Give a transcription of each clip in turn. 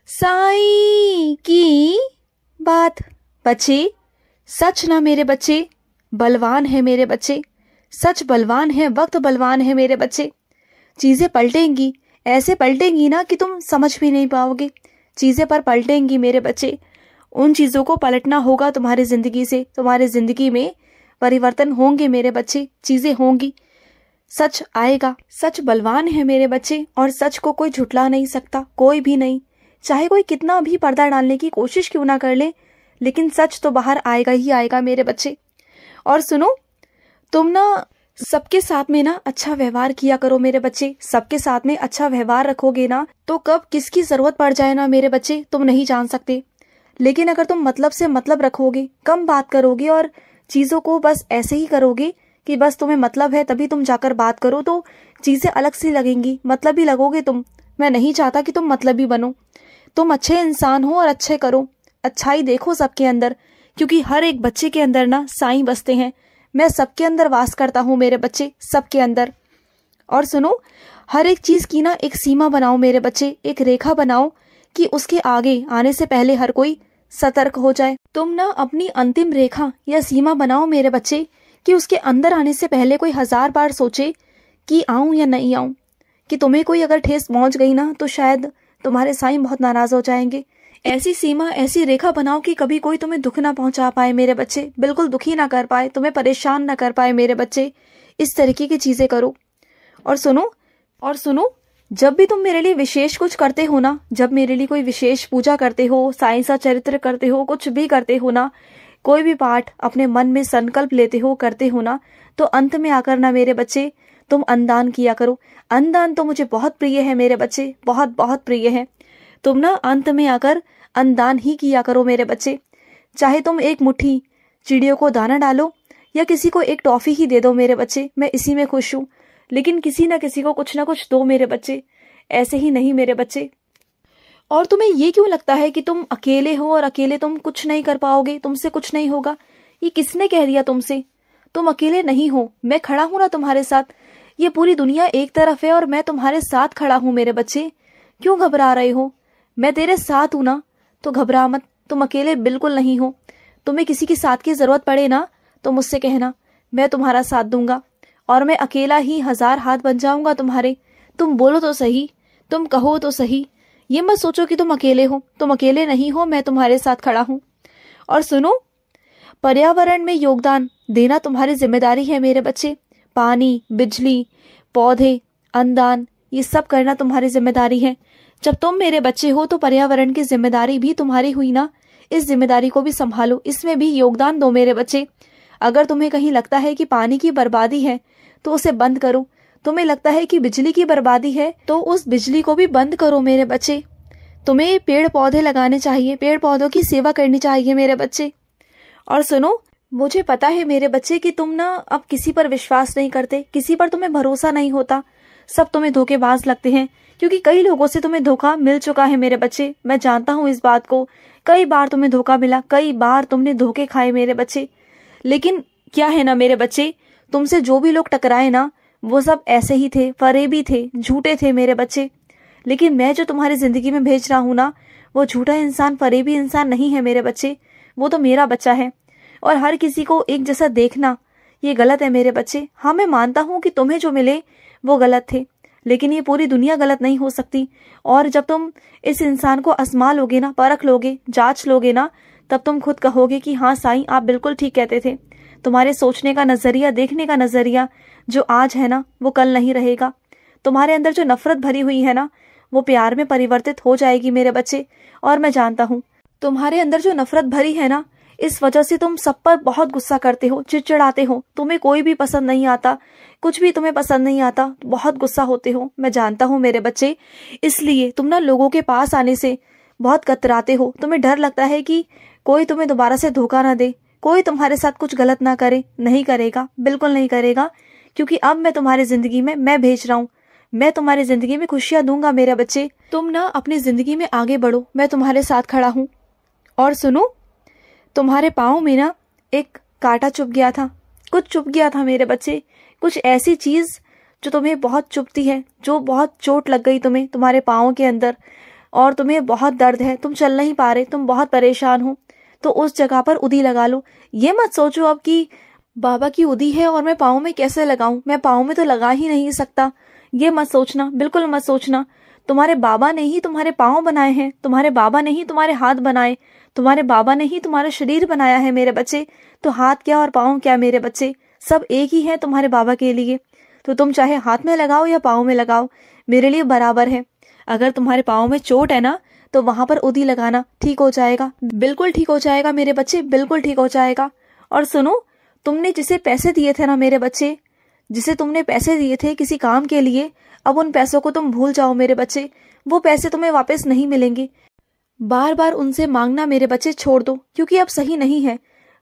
साईं की बात। बच्चे, सच ना मेरे बच्चे, बलवान है मेरे बच्चे, सच बलवान है, वक्त बलवान है मेरे बच्चे। चीजें पलटेंगी, ऐसे पलटेंगी ना कि तुम समझ भी नहीं पाओगे। चीजें पर पलटेंगी मेरे बच्चे। उन चीजों को पलटना होगा तुम्हारी जिंदगी से। तुम्हारी जिंदगी में परिवर्तन होंगे मेरे बच्चे, चीजें होंगी, सच आएगा। सच बलवान है मेरे बच्चे और सच को कोई झुठला नहीं सकता, कोई भी नहीं। चाहे कोई कितना भी पर्दा डालने की कोशिश क्यों ना कर ले, लेकिन सच तो बाहर आएगा ही आएगा मेरे बच्चे। और सुनो, तुम ना सबके साथ में ना अच्छा व्यवहार किया करो मेरे बच्चे। सबके साथ में अच्छा व्यवहार रखोगे ना तो कब किसकी जरूरत पड़ जाए ना मेरे बच्चे तुम नहीं जान सकते। लेकिन अगर तुम मतलब से मतलब रखोगे, कम बात करोगे और चीजों को बस ऐसे ही करोगे कि बस तुम्हें मतलब है तभी तुम जाकर बात करो, तो चीजें अलग सी लगेंगी, मतलब ही लगोगे तुम। मैं नहीं चाहता कि तुम मतलबी बनो। तुम अच्छे इंसान हो और अच्छे करो, अच्छाई देखो सबके अंदर, क्योंकि हर एक बच्चे के अंदर ना साईं बसते हैं। मैं सबके अंदर वास करता हूँ मेरे बच्चे, सबके अंदर। और सुनो, हर एक चीज की ना एक सीमा बनाओ मेरे बच्चे, एक रेखा बनाओ कि उसके आगे आने से पहले हर कोई सतर्क हो जाए। तुम ना अपनी अंतिम रेखा या सीमा बनाओ मेरे बच्चे कि उसके अंदर आने से पहले कोई 1000 बार सोचे कि आऊं या नहीं आऊं। कि तुम्हें कोई अगर ठेस पहुंच गई ना तो शायद तुम्हारे साईं बहुत नाराज हो जाएंगे। ऐसी सीमा, ऐसी रेखा बनाओ कि कभी कोई तुम्हें दुख ना पहुंचा पाए मेरे बच्चे, बिल्कुल दुखी ना कर पाए, तुम्हें परेशान ना कर पाए मेरे बच्चे। इस तरीके की चीजें करो। और सुनो, जब भी तुम मेरे लिए विशेष कुछ करते हो ना, जब मेरे लिए कोई विशेष पूजा करते हो, साईं सा चरित्र करते हो, कुछ भी करते हो ना, कोई भी पाठ अपने मन में संकल्प लेते हो, करते हो ना, तो अंत में आकर ना मेरे बच्चे तुम अन्नदान किया करो। अन्नदान तो मुझे बहुत प्रिय है मेरे बच्चे, बहुत बहुत प्रिय है। तुम ना अंत में आकर अन्नदान ही किया करो मेरे बच्चे। चाहे तुम एक मुट्ठी चिड़ियों को दाना डालो या किसी को एक टॉफी ही दे दो मेरे बच्चे, मैं इसी में खुश हूँ। लेकिन किसी ना किसी को कुछ ना कुछ दो मेरे बच्चे, ऐसे ही नहीं मेरे बच्चे। और तुम्हें ये क्यों लगता है कि तुम अकेले हो और अकेले तुम कुछ नहीं कर पाओगे, तुमसे कुछ नहीं होगा? ये किसने कह दिया तुमसे? तुम अकेले नहीं हो, मैं खड़ा हूं ना तुम्हारे साथ। ये पूरी दुनिया एक तरफ है और मैं तुम्हारे साथ खड़ा हूं मेरे बच्चे। क्यों घबरा रहे हो? मैं तेरे साथ हूं ना, तो घबरा मत। तुम अकेले बिल्कुल नहीं हो। तुम्हें किसी की साथ की जरूरत पड़े ना तो मुझसे कहना, मैं तुम्हारा साथ दूंगा। और मैं अकेला ही 1000 हाथ बन जाऊंगा तुम्हारे। तुम बोलो तो सही, तुम कहो तो सही। ये मत सोचो कि तुम अकेले हो, तुम अकेले नहीं हो, मैं तुम्हारे साथ खड़ा हूं। और सुनो, पर्यावरण में योगदान देना तुम्हारी जिम्मेदारी है मेरे बच्चे। पानी, बिजली, पौधे, अन्नदान, ये सब करना तुम्हारी जिम्मेदारी है। जब तुम मेरे बच्चे हो तो पर्यावरण की जिम्मेदारी भी तुम्हारी हुई ना। इस जिम्मेदारी को भी संभालो, इसमें भी योगदान दो मेरे बच्चे। अगर तुम्हें कहीं लगता है कि पानी की बर्बादी है तो उसे बंद करो। तुम्हें लगता है कि बिजली की बर्बादी है तो उस बिजली को भी बंद करो मेरे बच्चे। तुम्हें पेड़ पौधे लगाने चाहिए, पेड़ पौधों की सेवा करनी चाहिए मेरे बच्चे। और सुनो, मुझे पता है मेरे बच्चे कि तुम ना अब किसी पर विश्वास नहीं करते, किसी पर तुम्हें भरोसा नहीं होता। सब तुम्हें धोखेबाज लगते हैं, क्योंकि कई लोगों से तुम्हें धोखा मिल चुका है मेरे बच्चे। मैं जानता हूँ इस बात को। कई बार तुम्हें धोखा मिला, कई बार तुमने धोखे खाए मेरे बच्चे। लेकिन क्या है ना मेरे बच्चे, तुमसे जो भी लोग टकराए ना वो सब ऐसे ही थे, फरेबी थे, झूठे थे मेरे बच्चे। लेकिन मैं जो तुम्हारी जिंदगी में भेज रहा हूँ ना, वो झूठा इंसान, फरेबी इंसान नहीं है मेरे बच्चे। वो तो मेरा बच्चा है। और हर किसी को एक जैसा देखना ये गलत है मेरे बच्चे। हाँ, मैं मानता हूँ कि तुम्हें जो मिले वो गलत थे, लेकिन ये पूरी दुनिया गलत नहीं हो सकती। और जब तुम इस इंसान को आजमा लोगे ना, परख लोगे, जांच लोगे ना, तब तुम खुद कहोगे कि हाँ साईं, आप बिल्कुल ठीक कहते थे। तुम्हारे सोचने का नजरिया, देखने का नजरिया जो आज है ना वो कल नहीं रहेगा। तुम्हारे अंदर जो नफरत भरी हुई है ना वो प्यार में परिवर्तित हो जाएगी मेरे बच्चे। और मैं जानता हूँ तुम्हारे अंदर जो नफरत भरी है ना, इस वजह से तुम सब पर बहुत गुस्सा करते हो, चिड़चिड़ाते हो। तुम्हें कोई भी पसंद नहीं आता, कुछ भी तुम्हें पसंद नहीं आता, बहुत गुस्सा होते हो, मैं जानता हूँ मेरे बच्चे। इसलिए तुम ना लोगों के पास आने से बहुत कतराते हो। तुम्हें डर लगता है कि कोई तुम्हें दोबारा से धोखा ना दे, कोई तुम्हारे साथ कुछ गलत ना करे। नहीं करेगा, बिल्कुल नहीं करेगा, क्योंकि अब मैं तुम्हारी जिंदगी में मैं भेज रहा हूँ। मैं तुम्हारी जिंदगी में खुशियां दूंगा मेरे बच्चे। तुम ना अपनी जिंदगी में आगे बढ़ो, मैं तुम्हारे साथ खड़ा हूँ। और सुनो, तुम्हारे पाँव में ना एक कांटा चुभ गया था, कुछ चुभ गया था मेरे बच्चे। कुछ ऐसी चीज जो तुम्हें बहुत चुभती है, जो बहुत चोट लग गई तुम्हें, तुम्हारे पाँव के अंदर। और तुम्हें बहुत दर्द है, तुम चल नहीं पा रहे, तुम बहुत परेशान हो, तो उस जगह पर उदी लगा लो। ये मत सोचो अब कि बाबा की उदी है और मैं पाँव में कैसे लगाऊं, मैं पाँव में तो लगा ही नहीं सकता। ये मत सोचना, बिल्कुल मत सोचना। तुम्हारे बाबा ने ही तुम्हारे पाँव बनाए हैं, तुम्हारे बाबा ने ही तुम्हारे हाथ बनाए, तुम्हारे बाबा ने ही तुम्हारा शरीर बनाया है मेरे बच्चे। तो हाथ क्या और पाँव क्या मेरे बच्चे, सब एक ही है तुम्हारे बाबा के लिए। तो तुम चाहे हाथ में लगाओ या पाँव में लगाओ, मेरे लिए बराबर है। अगर तुम्हारे पाँव में चोट है ना, तो वहां पर उदी लगाना, ठीक हो जाएगा, बिल्कुल ठीक हो जाएगा मेरे बच्चे, बिल्कुल ठीक हो जाएगा। और सुनो, तुमने जिसे पैसे दिए थे ना मेरे बच्चे, जिसे तुमने पैसे दिए थे किसी काम के लिए, अब उन पैसों को तुम भूल जाओ मेरे बच्चे। वो पैसे तुम्हें वापस नहीं मिलेंगे। बार बार उनसे मांगना मेरे बच्चे छोड़ दो, क्योंकि अब सही नहीं है।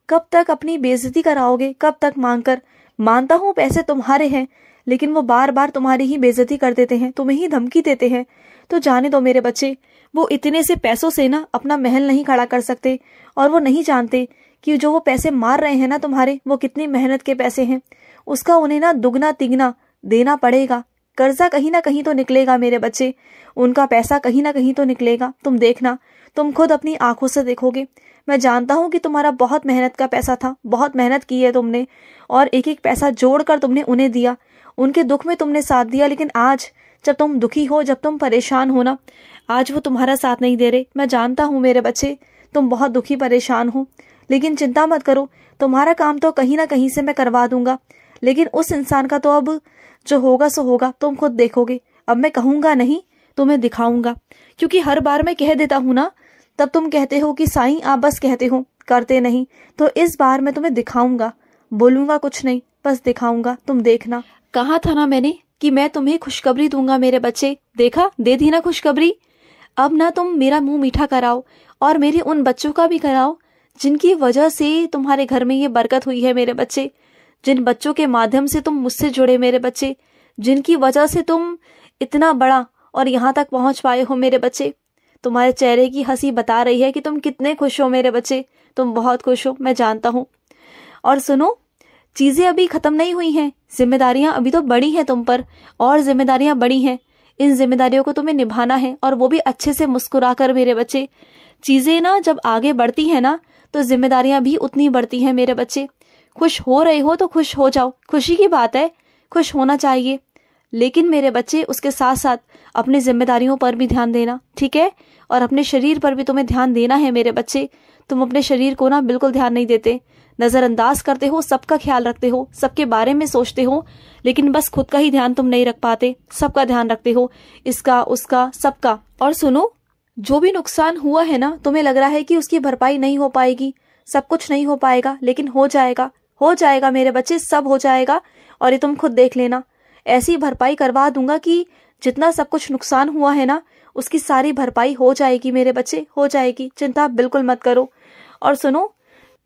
कब तक अपनी बेइज्जती कराओगे, कब तक मांग कर? मानता हूँ पैसे तुम्हारे हैं, लेकिन वो बार बार तुम्हारी ही बेइज्जती कर देते हैं, तुम्हें ही धमकी देते हैं। तो जाने दो मेरे बच्चे, वो इतने से पैसों से ना अपना महल नहीं खड़ा कर सकते। और वो नहीं जानते कि जो वो पैसे मार रहे हैं ना तुम्हारे, वो कितनी मेहनत के पैसे हैं। उसका उन्हें ना दुगना तिगना देना पड़ेगा। कर्जा कहीं ना कहीं तो निकलेगा मेरे बच्चे, उनका पैसा कहीं ना कहीं तो निकलेगा। तुम देखना, तुम खुद अपनी आंखों से देखोगे। मैं जानता हूँ कि तुम्हारा बहुत मेहनत का पैसा था, बहुत मेहनत की है तुमने, और एक एक पैसा जोड़कर तुमने उन्हें दिया, उनके दुख में तुमने साथ दिया। लेकिन आज जब तुम दुखी हो, जब तुम परेशान हो ना, आज वो तुम्हारा साथ नहीं दे रहे। मैं जानता हूँ मेरे बच्चे, तुम बहुत दुखी परेशान हो, लेकिन चिंता मत करो, तुम्हारा काम तो कहीं ना कहीं से मैं करवा दूंगा। लेकिन उस इंसान का तो अब जो होगा सो होगा, तुम खुद देखोगे। अब मैं कहूंगा नहीं, तुम्हें दिखाऊंगा, क्योंकि हर बार मैं कह देता हूँ ना, तब तुम कहते हो कि साईं आप बस कहते हो, करते नहीं। तो इस बार मैं तुम्हें दिखाऊंगा, बोलूंगा कुछ नहीं, बस दिखाऊंगा, तुम देखना। कहा था ना मैंने कि मैं तुम्हें खुशखबरी दूंगा मेरे बच्चे, देखा, दे दी ना खुशखबरी। अब ना तुम मेरा मुंह मीठा कराओ, और मेरे उन बच्चों का भी कराओ जिनकी वजह से तुम्हारे घर में ये बरकत हुई है मेरे बच्चे, जिन बच्चों के माध्यम से तुम मुझसे जुड़े मेरे बच्चे, जिनकी वजह से तुम इतना बड़ा और यहाँ तक पहुंच पाए हो मेरे बच्चे। तुम्हारे चेहरे की हंसी बता रही है कि तुम कितने खुश हो मेरे बच्चे, तुम बहुत खुश हो, मैं जानता हूँ। और सुनो, चीजें अभी खत्म नहीं हुई हैं, जिम्मेदारियां अभी तो बड़ी हैं तुम पर, और जिम्मेदारियां बड़ी हैं। इन जिम्मेदारियों को तुम्हें निभाना है, और वो भी अच्छे से मुस्कुरा कर मेरे बच्चे। चीजें ना जब आगे बढ़ती है ना, तो जिम्मेदारियां भी उतनी बढ़ती हैं मेरे बच्चे। खुश हो रहे हो तो खुश हो जाओ, खुशी की बात है, खुश होना चाहिए। लेकिन मेरे बच्चे, उसके साथ साथ अपनी जिम्मेदारियों पर भी ध्यान देना, ठीक है? और अपने शरीर पर भी तुम्हें ध्यान देना है मेरे बच्चे। तुम अपने शरीर को ना बिल्कुल ध्यान नहीं देते, नजरअंदाज करते हो, सबका ख्याल रखते हो, सबके बारे में सोचते हो, लेकिन बस खुद का ही ध्यान तुम नहीं रख पाते। सबका ध्यान रखते हो, इसका उसका सबका। और सुनो, जो भी नुकसान हुआ है ना, तुम्हें लग रहा है कि उसकी भरपाई नहीं हो पाएगी, सब कुछ नहीं हो पाएगा, लेकिन हो जाएगा, हो जाएगा मेरे बच्चे, सब हो जाएगा। और ये तुम खुद देख लेना, ऐसी भरपाई करवा दूंगा कि जितना सब कुछ नुकसान हुआ है ना, उसकी सारी भरपाई हो जाएगी मेरे बच्चे, हो जाएगी, चिंता बिल्कुल मत करो। और सुनो,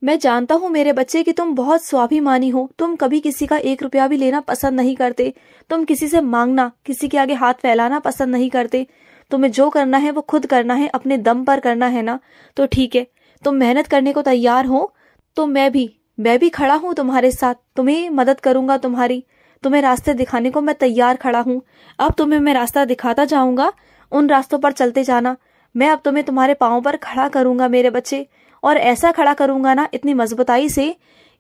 मैं जानता हूँ मेरे बच्चे कि तुम बहुत स्वाभिमानी हो, तुम कभी किसी का 1 रुपया भी लेना पसंद नहीं करते, तुम किसी से मांगना, किसी के आगे हाथ फैलाना पसंद नहीं करते। तुम्हें जो करना है वो खुद करना है, अपने दम पर करना है ना, तो ठीक है, तुम मेहनत करने को तैयार हो तो मैं भी खड़ा हूँ तुम्हारे साथ, तुम्हें मदद करूंगा तुम्हारी, तुम्हें रास्ते दिखाने को मैं तैयार खड़ा हूँ। अब तुम्हें मैं रास्ता दिखाता जाऊंगा, उन रास्तों पर चलते जाना। मैं अब तुम्हें तुम्हारे पाँव पर खड़ा करूंगा मेरे बच्चे, और ऐसा खड़ा करूंगा ना, इतनी मजबूताई से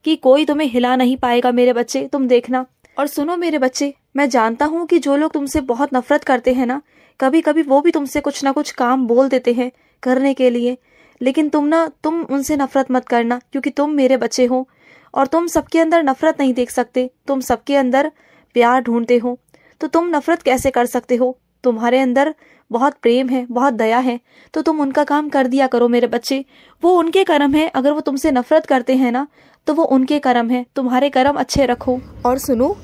कि कोई तुम्हें हिला नहीं पाएगा मेरे बच्चे, तुम देखना। और सुनो मेरे बच्चे, मैं जानता हूँ कि जो लोग तुमसे बहुत नफरत करते हैं ना, कभी कभी वो भी तुमसे कुछ ना कुछ काम बोल देते हैं करने के लिए, लेकिन तुम उनसे नफरत मत करना, क्योंकि तुम मेरे बच्चे हो, और तुम सबके अंदर नफरत नहीं देख सकते, तुम सबके अंदर प्यार ढूंढते हो। तो तुम नफरत कैसे कर सकते हो? तुम्हारे अंदर बहुत प्रेम है, बहुत दया है, तो तुम उनका काम कर दिया करो मेरे बच्चे। वो उनके कर्म है, अगर वो तुमसे नफरत करते हैं ना, तो वो उनके कर्म है, तुम्हारे कर्म अच्छे रखो। और सुनो,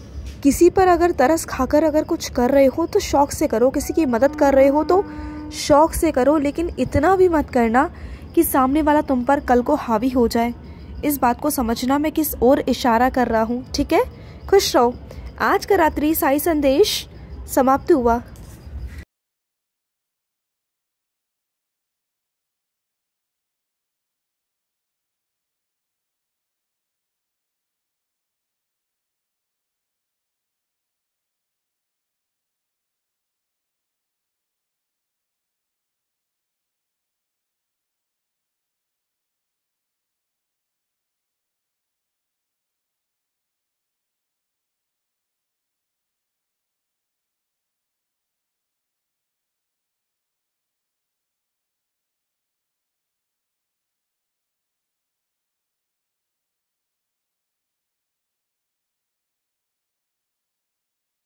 किसी पर अगर तरस खाकर अगर कुछ कर रहे हो तो शौक से करो, किसी की मदद कर रहे हो तो शौक से करो, लेकिन इतना भी मत करना कि सामने वाला तुम पर कल को हावी हो जाए। इस बात को समझना मैं किस ओर इशारा कर रहा हूँ, ठीक है? खुश रहो। आज का रात्रि साई संदेश समाप्त हुआ।